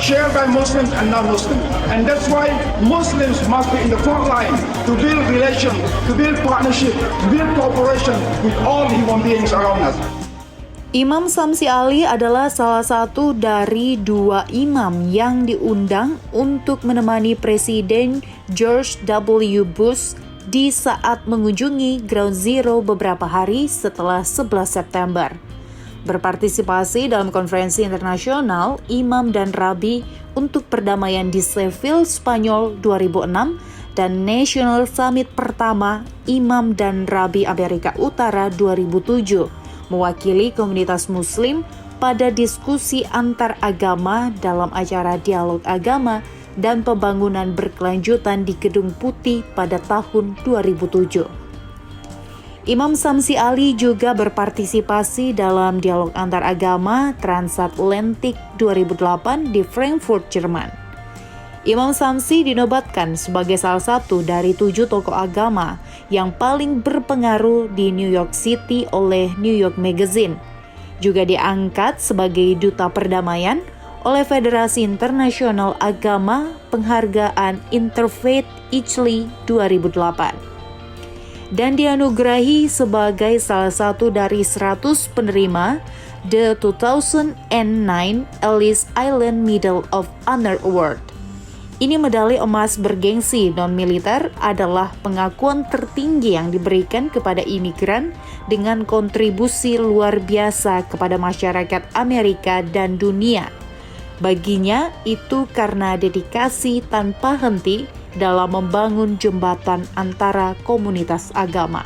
shared by Muslims and non-Muslims. And that's why Muslims must be in the front line to build relations, to build partnership, to build cooperation with all human beings around us. Imam Samsi Ali adalah salah satu dari 2 imam yang diundang untuk menemani Presiden George W. Bush di saat mengunjungi Ground Zero beberapa hari setelah 11 September. Berpartisipasi dalam konferensi internasional Imam dan Rabi untuk perdamaian di Seville, Spanyol 2006 dan National Summit pertama Imam dan Rabi Amerika Utara 2007. Mewakili komunitas muslim pada diskusi antar agama dalam acara dialog agama dan pembangunan berkelanjutan di Gedung Putih pada tahun 2007. Imam Samsi Ali juga berpartisipasi dalam dialog antar agama Transatlantik 2008 di Frankfurt, Jerman. Imam Samsi dinobatkan sebagai salah satu dari 7 tokoh agama yang paling berpengaruh di New York City oleh New York Magazine. Juga diangkat sebagai duta perdamaian oleh Federasi Internasional Agama Penghargaan Interfaith Ichley 2008. Dan dianugerahi sebagai salah satu dari 100 penerima The 2009 Ellis Island Medal of Honor Award. Ini medali emas bergengsi non-militer adalah pengakuan tertinggi yang diberikan kepada imigran dengan kontribusi luar biasa kepada masyarakat Amerika dan dunia. Baginya itu karena dedikasi tanpa henti dalam membangun jembatan antara komunitas agama.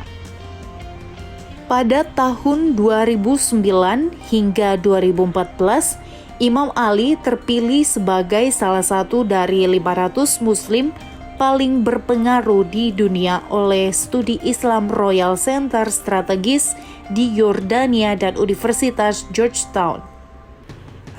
Pada tahun 2009 hingga 2014, Imam Ali terpilih sebagai salah satu dari 500 Muslim paling berpengaruh di dunia oleh Studi Islam Royal Center Strategis di Yordania dan Universitas Georgetown.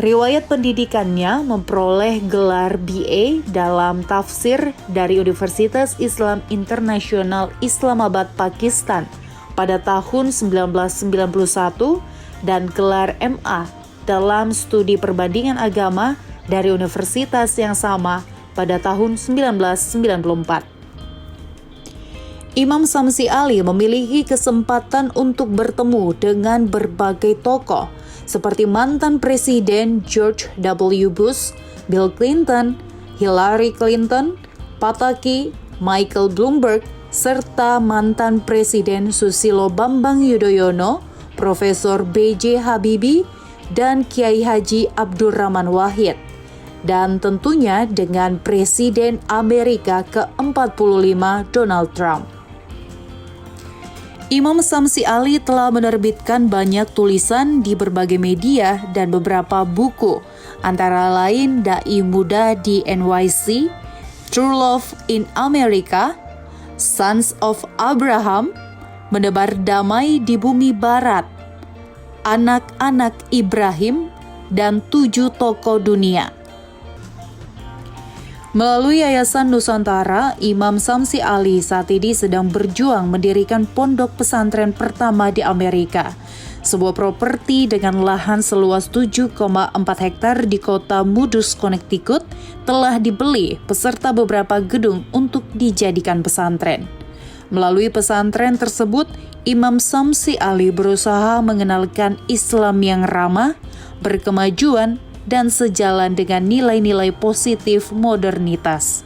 Riwayat pendidikannya memperoleh gelar BA dalam tafsir dari Universitas Islam Internasional Islamabad, Pakistan pada tahun 1991 dan gelar MA dalam studi perbandingan agama dari universitas yang sama pada tahun 1994. Imam Samsi Ali memiliki kesempatan untuk bertemu dengan berbagai tokoh seperti mantan Presiden George W. Bush, Bill Clinton, Hillary Clinton, Pataki, Michael Bloomberg, serta mantan Presiden Susilo Bambang Yudhoyono, Profesor B.J. Habibie, dan Kiai Haji Abdurrahman Wahid, dan tentunya dengan Presiden Amerika ke-45 Donald Trump. Imam Samsi Ali telah menerbitkan banyak tulisan di berbagai media dan beberapa buku, antara lain Dai Muda di NYC, True Love in America, Sons of Abraham, Menebar Damai di Bumi Barat, Anak-anak Ibrahim, dan 7 Tokoh Dunia. Melalui Yayasan Nusantara, Imam Samsi Ali saat ini sedang berjuang mendirikan pondok pesantren pertama di Amerika. Sebuah properti dengan lahan seluas 7,4 hektar di kota Mudus, Connecticut telah dibeli beserta beberapa gedung untuk dijadikan pesantren. Melalui pesantren tersebut, Imam Samsi Ali berusaha mengenalkan Islam yang ramah, berkemajuan, dan sejalan dengan nilai-nilai positif modernitas.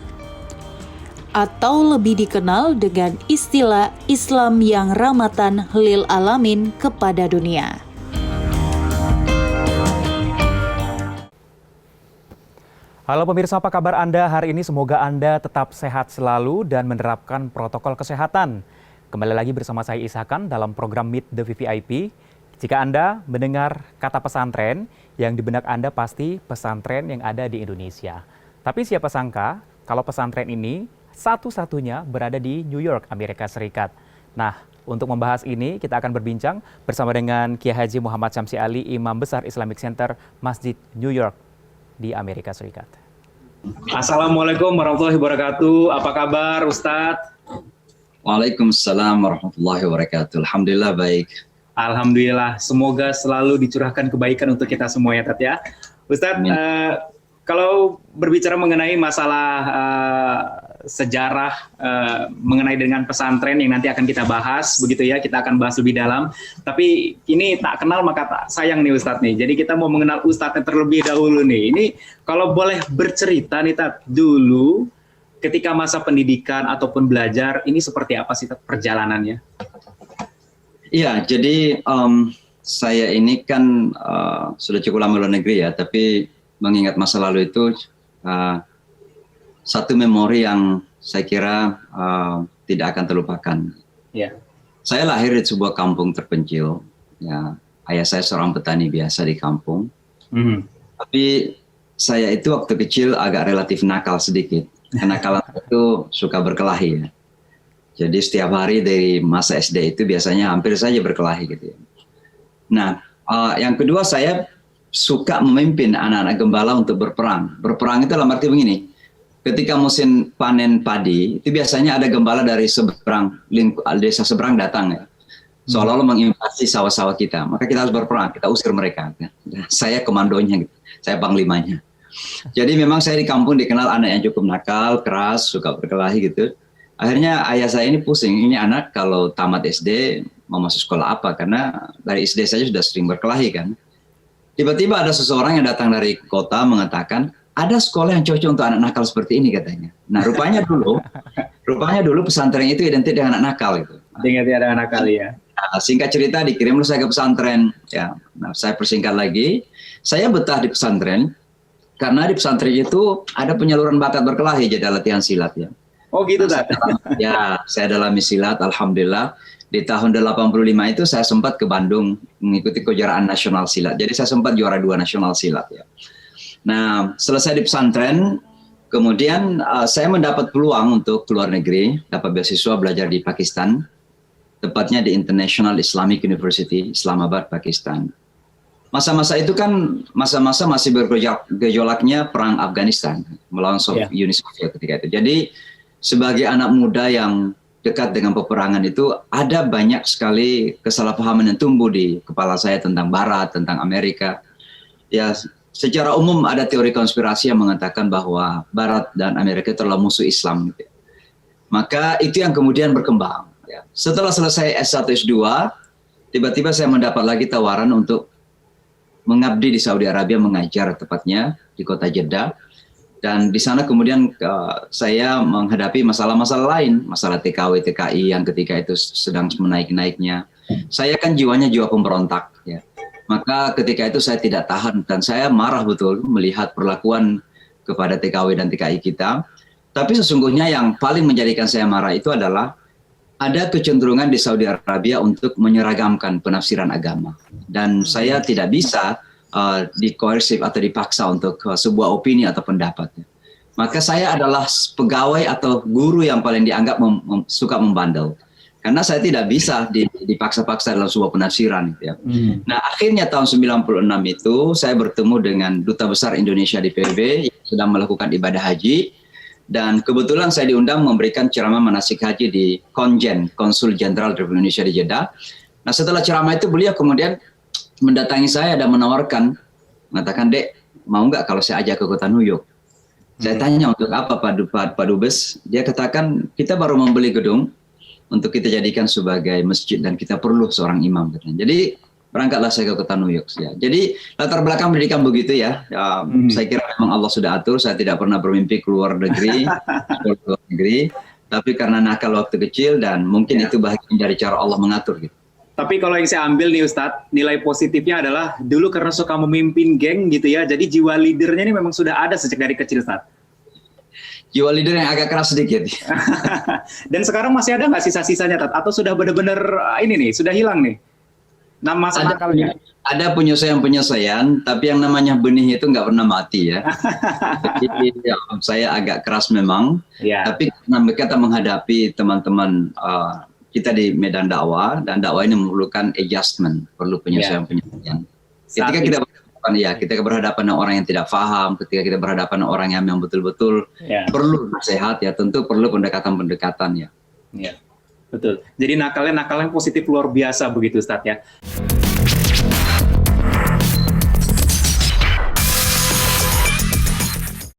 Atau lebih dikenal dengan istilah Islam yang rahmatan lil alamin kepada dunia. Halo pemirsa, apa kabar Anda hari ini? Semoga Anda tetap sehat selalu dan menerapkan protokol kesehatan. Kembali lagi bersama saya Ishakan dalam program Meet the VVIP. Jika Anda mendengar kata pesantren, yang di benak Anda pasti pesantren yang ada di Indonesia. Tapi siapa sangka kalau pesantren ini satu-satunya berada di New York, Amerika Serikat. Nah, untuk membahas ini kita akan berbincang bersama dengan Kiai Haji Muhammad Samsi Ali, Imam Besar Islamic Center Masjid New York di Amerika Serikat. Assalamualaikum warahmatullahi wabarakatuh. Apa kabar Ustadz? Waalaikumsalam warahmatullahi wabarakatuh. Alhamdulillah baik. Alhamdulillah. Semoga selalu dicurahkan kebaikan untuk kita semua ya Tat ya. Ustadz, Kalau berbicara mengenai masalah sejarah mengenai dengan pesantren yang nanti akan kita bahas, begitu ya, kita akan bahas lebih dalam. Tapi ini tak kenal maka tak sayang nih Ustadz nih. Jadi kita mau mengenal Ustadznya terlebih dahulu nih. Ini kalau boleh bercerita nih Tat, dulu ketika masa pendidikan ataupun belajar, ini seperti apa sih Tat, perjalanannya? Iya, jadi saya ini kan sudah cukup lama luar negeri ya, tapi mengingat masa lalu itu satu memori yang saya kira tidak akan terlupakan. Yeah. Saya lahir di sebuah kampung terpencil. Ya, ayah saya seorang petani biasa di kampung. Tapi saya itu waktu kecil agak relatif nakal sedikit. Kenakalan itu suka berkelahi ya. Jadi setiap hari dari masa SD itu biasanya hampir saja berkelahi gitu ya. Nah, yang kedua saya suka memimpin anak-anak gembala untuk berperang. Berperang itu dalam arti begini, ketika musim panen padi, itu biasanya ada gembala dari seberang, desa seberang datang ya. Seolah-olah menginvasi sawah-sawah kita. Maka kita harus berperang, kita usir mereka. Saya komandonya, gitu. Saya panglimanya. Jadi memang saya di kampung dikenal anak yang cukup nakal, keras, suka berkelahi gitu. Akhirnya ayah saya ini pusing, ini anak kalau tamat SD mau masuk sekolah apa? Karena dari SD saja sudah sering berkelahi kan. Tiba-tiba ada seseorang yang datang dari kota mengatakan, ada sekolah yang cocok untuk anak nakal seperti ini katanya. Nah rupanya dulu pesantren itu identik dengan anak nakal itu. Identik dengan anak nakal ya. Nah, singkat cerita dikirim saya ke pesantren. Ya, nah, saya persingkat lagi, saya betah di pesantren karena di pesantren itu ada penyaluran bakat berkelahi jadi latihan silat ya. Oh gitu Tat. Ya, saya dalami silat, alhamdulillah. Di tahun 85 itu saya sempat ke Bandung mengikuti kejuaraan nasional silat. Jadi saya sempat juara 2 nasional silat ya. Nah, selesai di pesantren, kemudian saya mendapat peluang untuk keluar negeri, dapat beasiswa belajar di Pakistan, tepatnya di International Islamic University, Islamabad, Pakistan. Masa-masa itu kan masa-masa masih bergejolaknya perang Afghanistan melawan Uni Soviet ketika itu. Jadi sebagai anak muda yang dekat dengan peperangan itu ada banyak sekali kesalahpahaman yang tumbuh di kepala saya tentang Barat, tentang Amerika. Ya, secara umum ada teori konspirasi yang mengatakan bahwa Barat dan Amerika itu adalah musuh Islam. Gitu. Maka itu yang kemudian berkembang. Ya. Setelah selesai S1, S2, tiba-tiba saya mendapat lagi tawaran untuk mengabdi di Saudi Arabia, mengajar tepatnya di kota Jeddah. Dan di sana kemudian saya menghadapi masalah-masalah lain, masalah TKW, TKI yang ketika itu sedang menaik-naiknya. Saya kan jiwanya jiwa pemberontak, ya. Maka ketika itu saya tidak tahan dan saya marah betul melihat perlakuan kepada TKW dan TKI kita. Tapi sesungguhnya yang paling menjadikan saya marah itu adalah ada kecenderungan di Saudi Arabia untuk menyeragamkan penafsiran agama. Dan saya tidak bisa dikoersif atau dipaksa untuk sebuah opini atau pendapat. Maka saya adalah pegawai atau guru yang paling dianggap suka membandel. Karena saya tidak bisa dipaksa-paksa dalam sebuah penafsiran. Ya. Nah akhirnya tahun 96 itu saya bertemu dengan Duta Besar Indonesia di PBB yang sedang melakukan ibadah haji. Dan kebetulan saya diundang memberikan ceramah manasik haji di Konjen, Konsul Jenderal Republik Indonesia di Jeddah. Nah setelah ceramah itu beliau kemudian mendatangi saya dan menawarkan, mengatakan, Dek, mau nggak kalau saya ajak ke kota New York? Saya tanya untuk apa Pak Dubes? Dia katakan, kita baru membeli gedung untuk kita jadikan sebagai masjid dan kita perlu seorang imam. Jadi berangkatlah saya ke kota New York. Ya. Jadi latar belakang pendidikan begitu ya. Saya kira memang Allah sudah atur, saya tidak pernah bermimpi keluar negeri, tapi karena nakal waktu kecil dan mungkin itu bagian dari cara Allah mengatur gitu. Tapi kalau yang saya ambil nih Ustadz, nilai positifnya adalah dulu karena suka memimpin geng gitu ya, jadi jiwa leadernya ini memang sudah ada sejak dari kecil Ustadz. Jiwa leader yang agak keras sedikit. Dan sekarang masih ada nggak sisa-sisanya Tat? Atau sudah benar-benar ini nih, sudah hilang nih? Masa nakalnya? Ada penyelesaian, tapi yang namanya benih itu nggak pernah mati ya. Jadi ya, saya agak keras memang, tapi karena kita menghadapi teman-teman kita di medan dakwah dan dakwah ini memerlukan adjustment, perlu penyesuaian. Ketika berhadapan dengan orang yang tidak paham, ketika kita berhadapan dengan orang yang betul-betul perlu nasihat ya, tentu perlu pendekatan-pendekatan ya. Betul. Jadi nakalnya positif luar biasa begitu Ustadz ya.